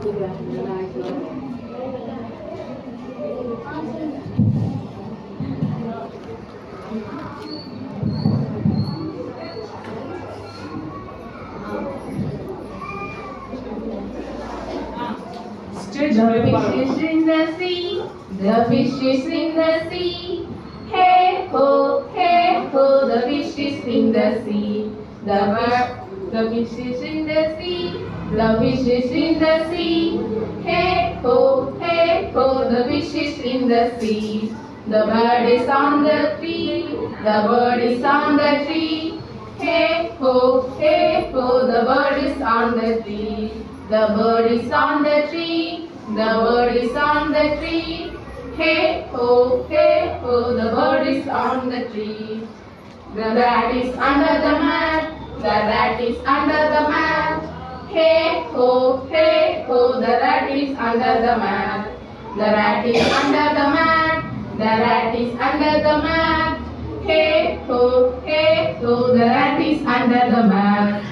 The fish is in the sea, the fish is in the sea. Hey ho, the fish is in the sea. The fish is in the sea, the fish is in the sea. Hey ho, the fish is in the sea. The bird is on the tree, the bird is on the tree. Hey ho, the bird is on the tree. The bird is on the tree, the bird is on the tree. Hey ho, the bird is on the tree. The rat is under the mat, the rat is under the mat. Hey ho, the rat is under the mat. The rat is under the mat, the rat is under the mat. Hey ho, the rat is under the mat.